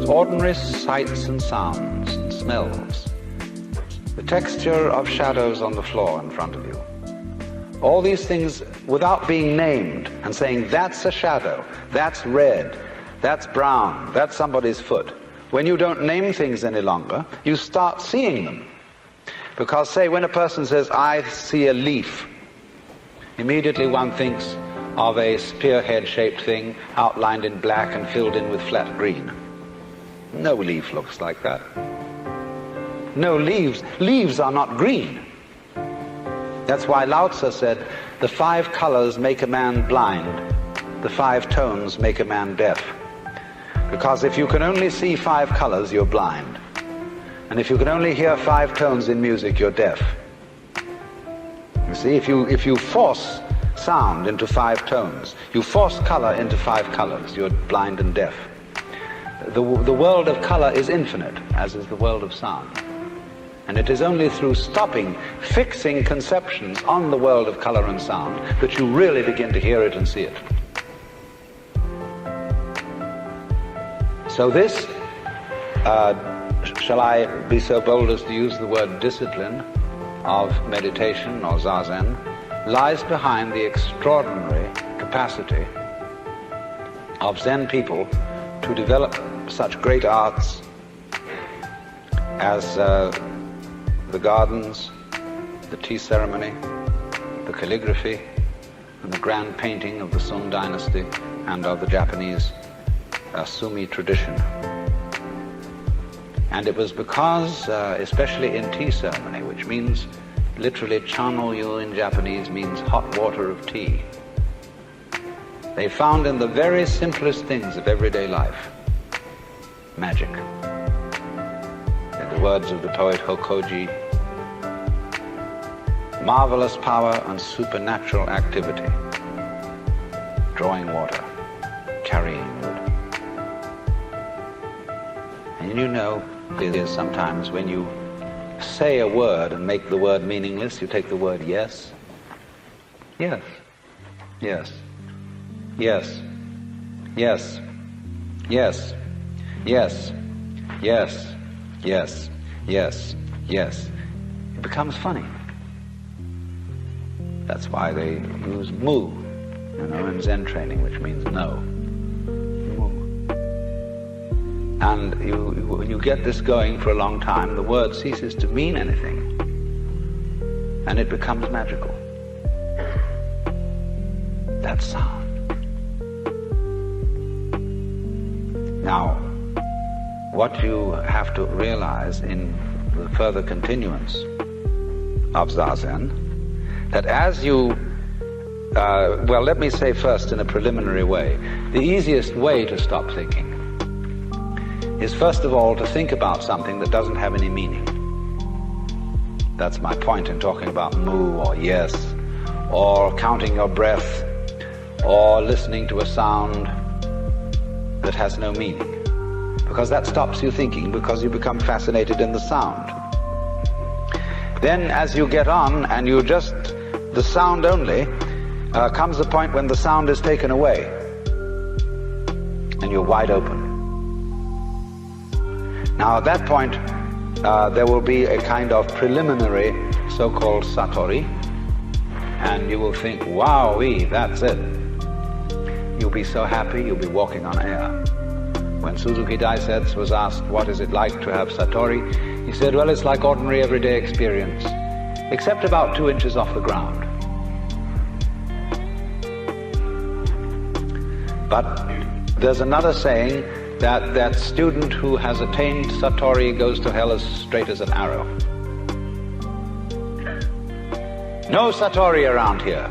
ordinary sights and sounds and smells, the texture of shadows on the floor in front of you. All these things without being named and saying, that's a shadow, that's red, that's brown, that's somebody's foot. When you don't name things any longer, you start seeing them. Because, say, when a person says, I see a leaf, immediately one thinks of a spearhead-shaped thing outlined in black and filled in with flat green. No leaf looks like that. No leaves. Leaves are not green. That's why Lao Tzu said, the 5 colors make a man blind, the 5 tones make a man deaf. Because if you can only see 5 colors, you're blind. And if you can only hear 5 tones in music, you're deaf. You see, if you force sound into 5 tones, you force color into 5 colors, you're blind and deaf. The world of color is infinite, as is the world of sound. And it is only through stopping, fixing conceptions on the world of color and sound that you really begin to hear it and see it. So this, shall I be so bold as to use the word discipline of meditation or zazen, lies behind the extraordinary capacity of Zen people to develop such great arts as the gardens, the tea ceremony, the calligraphy, and the grand painting of the Sung dynasty and of the Japanese Sumi tradition. And it was because, especially in tea ceremony, which means literally chanryu in Japanese means hot water of tea, they found in the very simplest things of everyday life magic. In the words of the poet Hokoji, marvelous power and supernatural activity, drawing water, carrying wood. And you know, it is sometimes when you say a word and make the word meaningless, you take the word yes. Yes. Yes. Yes. Yes. Yes. Yes. Yes. Yes. Yes. Yes. It becomes funny. That's why they use mu, in Zen training, which means no. And when you get this going for a long time, the word ceases to mean anything, and it becomes magical. That's sound. Now, what you have to realize in the further continuance of Zazen, that as you, well, let me say first in a preliminary way, the easiest way to stop thinking is first of all to think about something that doesn't have any meaning. That's my point in talking about mu or yes, or counting your breath, or listening to a sound that has no meaning. Because that stops you thinking, because you become fascinated in the sound. Then as you get on and you just, the sound only, comes the point when the sound is taken away and you're wide open. Now at that point, there will be a kind of preliminary so-called satori, and you will think, wow-wee, that's it. You'll be so happy, you'll be walking on air. When Suzuki Daisetsu was asked, what is it like to have satori? He said, well, it's like ordinary everyday experience, except about 2 inches off the ground. But there's another saying, that student who has attained satori goes to hell as straight as an arrow. No satori around here,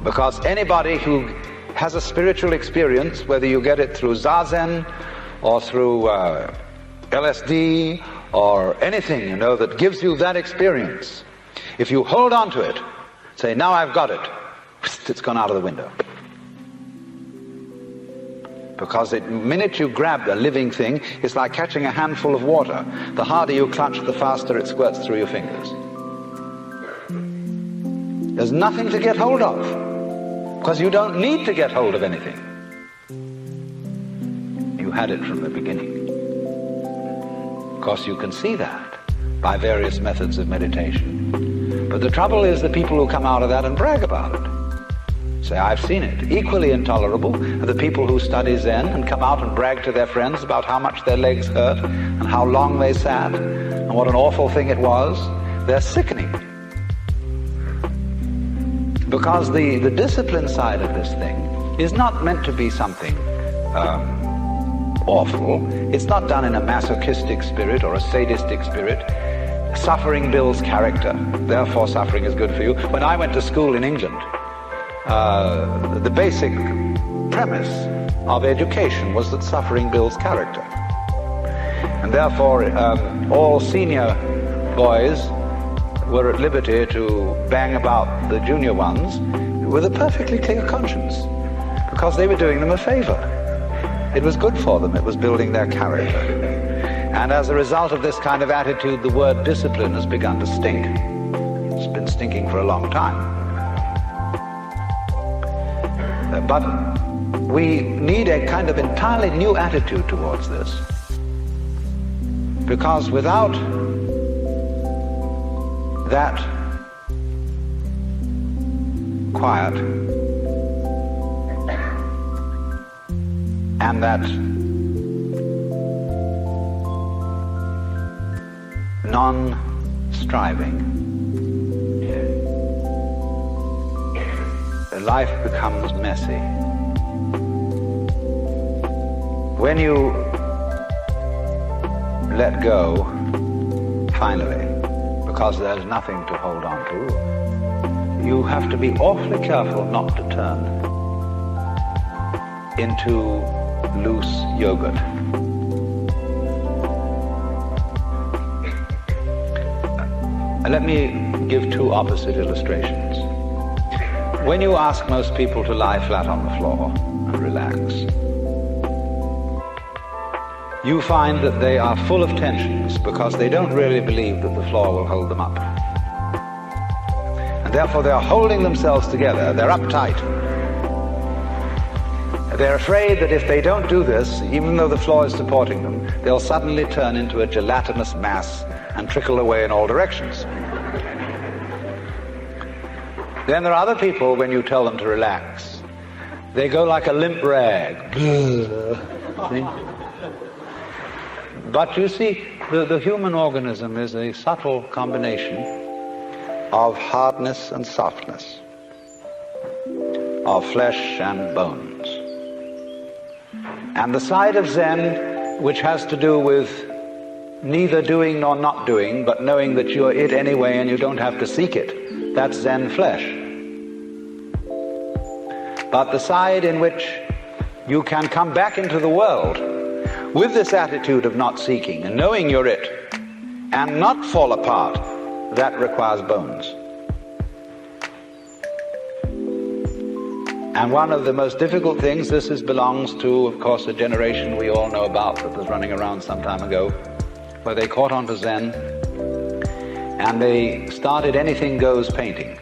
because anybody who has a spiritual experience, whether you get it through zazen or through LSD or anything, that gives you that experience, if you hold on to it, say, now I've got it, it's gone out of the window. Because the minute you grab a living thing, it's like catching a handful of water. The harder you clutch, the faster it squirts through your fingers. There's nothing to get hold of, because you don't need to get hold of anything. You had it from the beginning. Of course, you can see that by various methods of meditation. But the trouble is the people who come out of that and brag about it. Say, I've seen it. Equally intolerable are the people who study Zen and come out and brag to their friends about how much their legs hurt and how long they sat and what an awful thing it was. They're sickening. Because the discipline side of this thing is not meant to be something awful. It's not done in a masochistic spirit or a sadistic spirit. Suffering builds character. Therefore, suffering is good for you. When I went to school in England, the basic premise of education was that suffering builds character. And therefore, all senior boys were at liberty to bang about the junior ones with a perfectly clear conscience, because they were doing them a favor. It was good for them. It was building their character. And as a result of this kind of attitude, the word discipline has begun to stink. It's been stinking for a long time. But we need a kind of entirely new attitude towards this, because without that quiet and that non-striving, life becomes messy. When you let go, finally, because there's nothing to hold on to, you have to be awfully careful not to turn into loose yogurt. Let me give two opposite illustrations. When you ask most people to lie flat on the floor and relax, you find that they are full of tensions because they don't really believe that the floor will hold them up. And therefore they're holding themselves together, they're uptight. They're afraid that if they don't do this, even though the floor is supporting them, they'll suddenly turn into a gelatinous mass and trickle away in all directions. Then there are other people, when you tell them to relax, they go like a limp rag. See? But you see, the human organism is a subtle combination of hardness and softness, of flesh and bones. And the side of Zen, which has to do with neither doing nor not doing, but knowing that you're it anyway and you don't have to seek it, that's Zen flesh. But the side in which you can come back into the world with this attitude of not seeking and knowing you're it and not fall apart, that requires bones. And one of the most difficult things, this belongs to, of course, a generation we all know about that was running around some time ago, where they caught on to Zen and they started anything goes painting.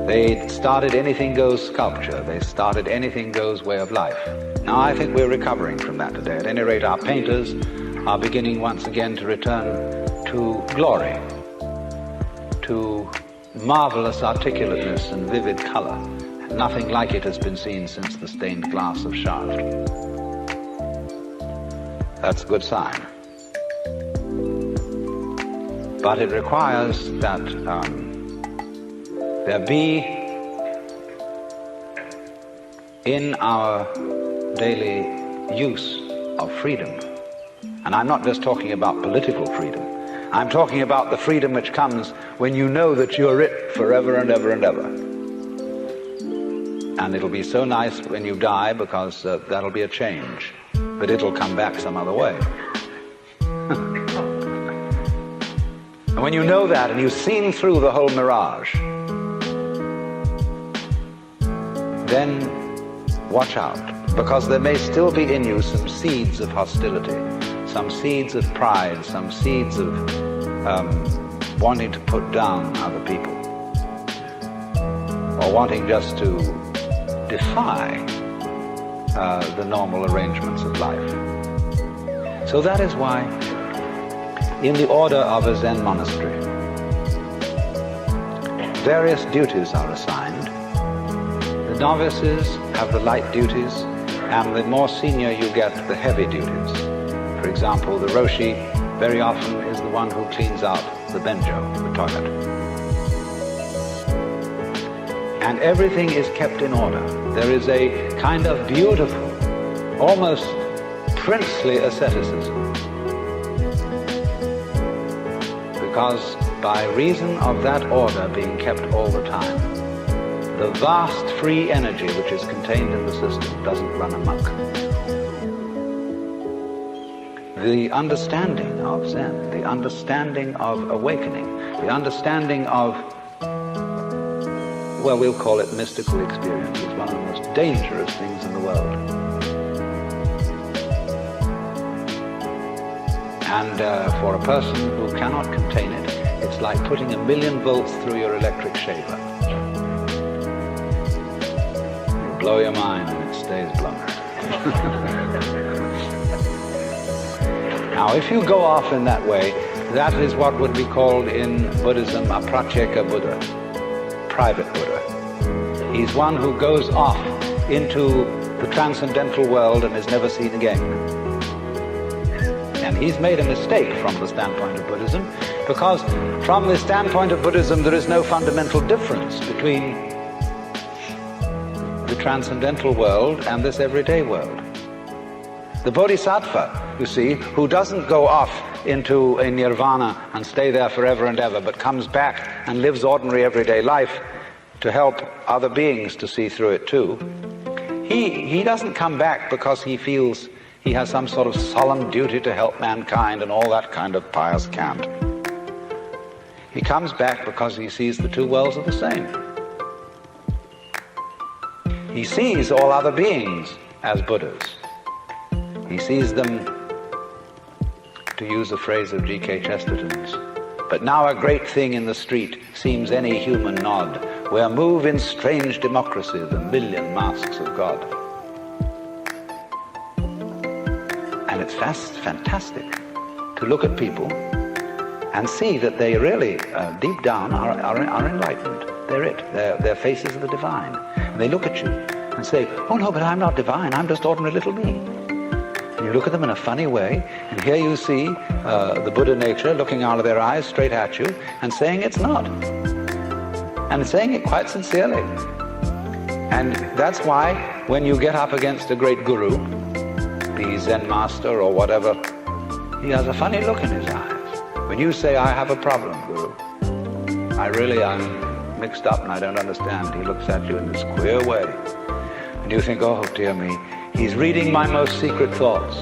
They started anything goes sculpture. They started anything goes way of life. Now I think we're recovering from that today. At any rate, our painters are beginning once again to return to glory, to marvelous articulateness and vivid color. Nothing like it has been seen since the stained glass of Chartres. That's a good sign. But it requires that there be in our daily use of freedom, and I'm not just talking about political freedom, I'm talking about the freedom which comes when you know that you're it forever and ever and ever. And it'll be so nice when you die, because that'll be a change, but it'll come back some other way. And when you know that and you've seen through the whole mirage, then watch out, because there may still be in you some seeds of hostility, some seeds of pride, some seeds of wanting to put down other people, or wanting just to defy the normal arrangements of life. So that is why in the order of a Zen monastery, various duties are assigned. The novices have the light duties, and the more senior you get, the heavy duties. For example, the Roshi very often is the one who cleans out the benjo, the toilet. And everything is kept in order. There is a kind of beautiful, almost princely asceticism. Because by reason of that order being kept all the time, the vast free energy which is contained in the system doesn't run amok. The understanding of Zen, the understanding of awakening, the understanding of, well, we'll call it mystical experience, is one of the most dangerous things in the world. And for a person who cannot contain it, it's like putting 1,000,000 volts through your electric shaver. You blow your mind and it stays blown. Now, if you go off in that way, that is what would be called in Buddhism a pratyeka Buddha, private Buddha. He's one who goes off into the transcendental world and is never seen again. And he's made a mistake from the standpoint of Buddhism, because from the standpoint of Buddhism there is no fundamental difference between the transcendental world and this everyday world. The Bodhisattva, you see, who doesn't go off into a nirvana and stay there forever and ever, but comes back and lives ordinary everyday life to help other beings to see through it too, he doesn't come back because he feels he has some sort of solemn duty to help mankind and all that kind of pious cant. He comes back because he sees the two worlds are the same. He sees all other beings as Buddhas. He sees them, to use a phrase of G.K. Chesterton's, but now a great thing in the street seems any human nod, where move in strange democracy the 1,000,000 masks of God. And it's fantastic to look at people and see that they really, deep down, are enlightened. They're it. They're faces of the divine. And they look at you and say, oh no, but I'm not divine, I'm just ordinary little me. And you look at them in a funny way, and here you see the Buddha nature looking out of their eyes straight at you and saying it's not. And saying it quite sincerely. And that's why when you get up against a great guru, be he Zen master or whatever, he has a funny look in his eyes. When you say, I have a problem, Guru, I'm mixed up and I don't understand, he looks at you in this queer way. And you think, oh dear me, he's reading my most secret thoughts.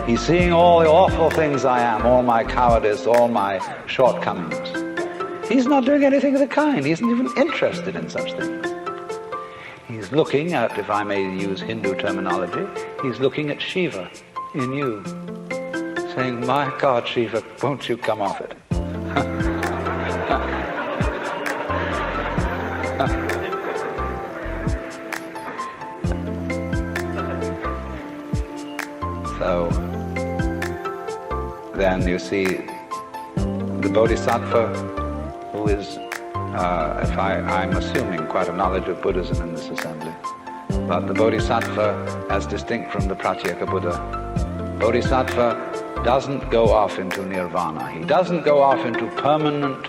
He's seeing all the awful things I am, all my cowardice, all my shortcomings. He's not doing anything of the kind. He isn't even interested in such things. He's looking at, if I may use Hindu terminology, he's looking at Shiva in you, saying, my God, Shiva, won't you come off it? So then you see the Bodhisattva, who is, I'm assuming quite a knowledge of Buddhism in this assembly, but the Bodhisattva, as distinct from the Pratyeka Buddha, Bodhisattva doesn't go off into nirvana. He doesn't go off into permanent,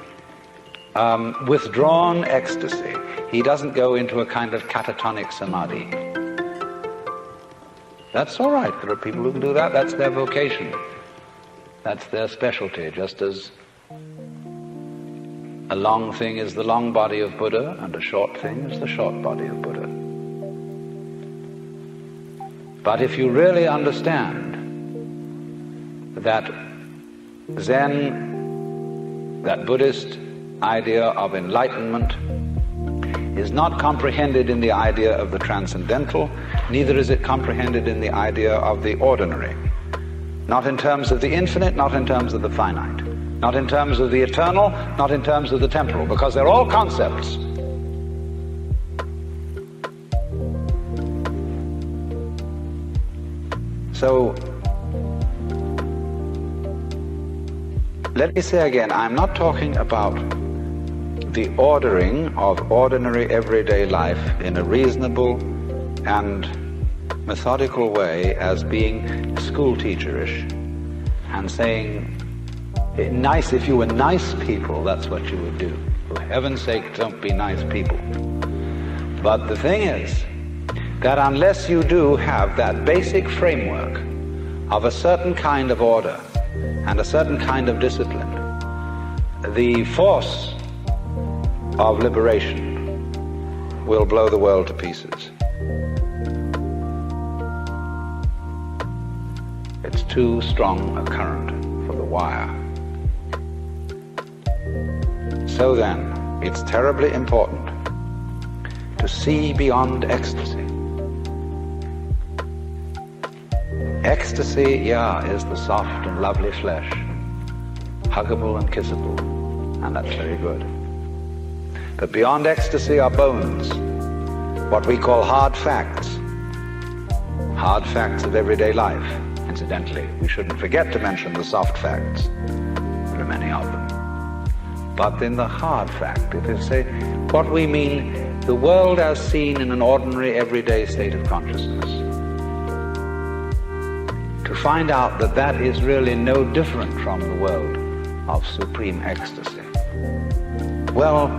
withdrawn ecstasy. He doesn't go into a kind of catatonic samadhi. That's all right. There are people who can do that. That's their vocation. That's their specialty, just as a long thing is the long body of Buddha and a short thing is the short body of Buddha. But if you really understand that Zen, that Buddhist idea of enlightenment, is not comprehended in the idea of the transcendental, neither is it comprehended in the idea of the ordinary. Not in terms of the infinite, not in terms of the finite. Not in terms of the eternal, not in terms of the temporal, because they're all concepts. So, let me say again, I'm not talking about the ordering of ordinary everyday life in a reasonable and methodical way as being school-teacherish and saying, nice, if you were nice people, that's what you would do. For heaven's sake, don't be nice people. But the thing is that unless you do have that basic framework of a certain kind of order and a certain kind of discipline, the force of liberation will blow the world to pieces. It's too strong a current for the wire. So then, it's terribly important to see beyond ecstasy. Ecstasy, is the soft and lovely flesh, huggable and kissable, and that's very good. But beyond ecstasy are bones, what we call hard facts of everyday life. Incidentally, we shouldn't forget to mention the soft facts. There are many of them. But in the hard fact, it is what we mean, the world as seen in an ordinary everyday state of consciousness. To find out that that is really no different from the world of supreme ecstasy. Well,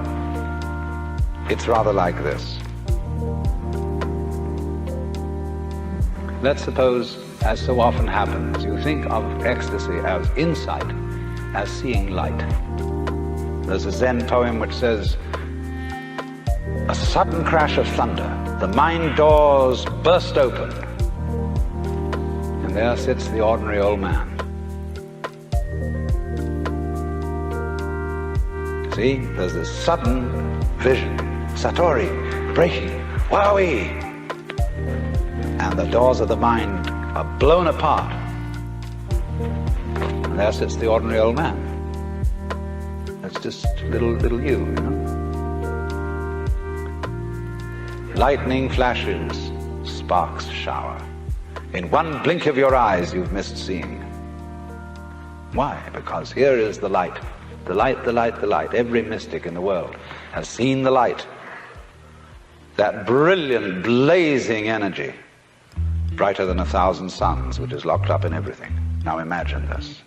it's rather like this. Let's suppose, as so often happens, you think of ecstasy as insight, as seeing light. There's a Zen poem which says, a sudden crash of thunder, the mind doors burst open, and there sits the ordinary old man. See, there's this sudden vision, Satori, breaking, wowie, and the doors of the mind are blown apart, and there sits the ordinary old man. That's just little you, you know. Lightning flashes, sparks shower. In one blink of your eyes, you've missed seeing. Why? Because here is the light. The light, the light, the light. Every mystic in the world has seen the light. That brilliant, blazing energy, brighter than 1,000 suns, which is locked up in everything. Now imagine this.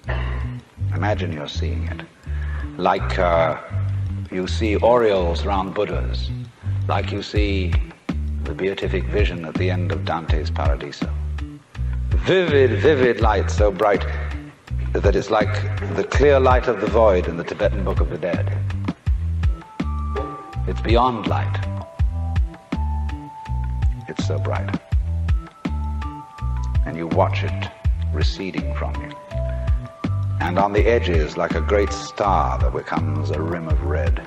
Imagine you're seeing it. Like you see aureoles round Buddhas. Like you see the beatific vision at the end of Dante's Paradiso. Vivid, vivid light, so bright that it's like the clear light of the void in the Tibetan Book of the Dead. It's beyond light. It's so bright. And you watch it receding from you. And on the edges, like a great star, there becomes a rim of red.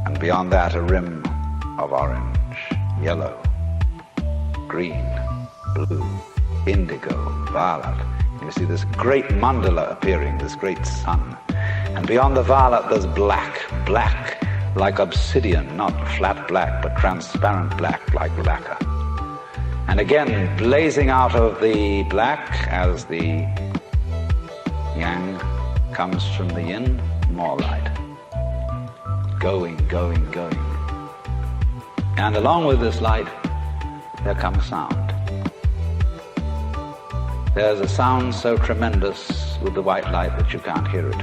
And beyond that, a rim of orange, yellow, green, blue, indigo, violet. You see this great mandala appearing, this great sun. And beyond the violet, there's black, black like obsidian, not flat black, but transparent black like lacquer. And again, blazing out of the black as the yang comes from the yin, more light. Going, going, going. And along with this light, there comes sound. There's a sound so tremendous with the white light that you can't hear it.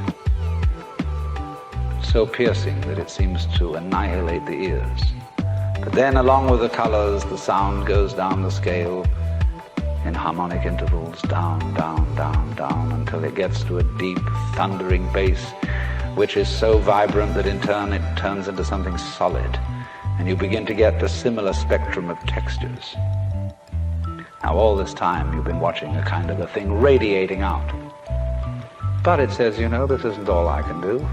So piercing that it seems to annihilate the ears. But then along with the colors, the sound goes down the scale in harmonic intervals, down, down, down, down, until it gets to a deep, thundering bass, which is so vibrant that in turn it turns into something solid, and you begin to get the similar spectrum of textures. Now all this time you've been watching a kind of a thing radiating out. But it says, you know, this isn't all I can do.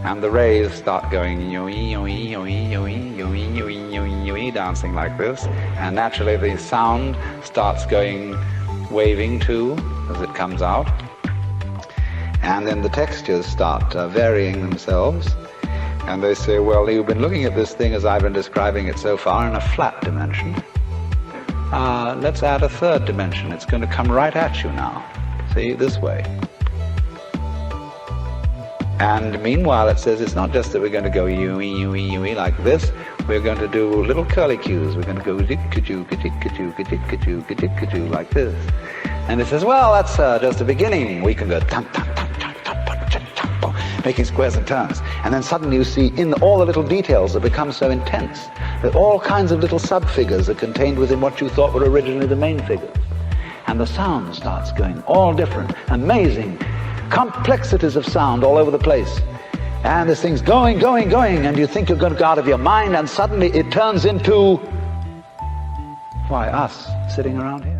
And the rays start going yo-ee, yo-ee, yo-ee, yo-ee, yo-ee, yo-ee, yo-ee, yo-ee, dancing like this. And naturally the sound starts going, waving too, as it comes out. And then the textures start varying themselves. And they say, well, you've been looking at this thing as I've been describing it so far in a flat dimension. let's add a third dimension. It's going to come right at you now. See, this way. And meanwhile, it says it's not just that we're going to go yui like this. We're going to do little curly cues. We're going to go like this. And it says, well, that's just the beginning. We can go making squares and turns. And then suddenly you see in all the little details that become so intense that all kinds of little sub-figures are contained within what you thought were originally the main figures. And the sound starts going all different, amazing complexities of sound all over the place. And this thing's going, and you think you're going to go out of your mind, and suddenly it turns into, why, us sitting around here.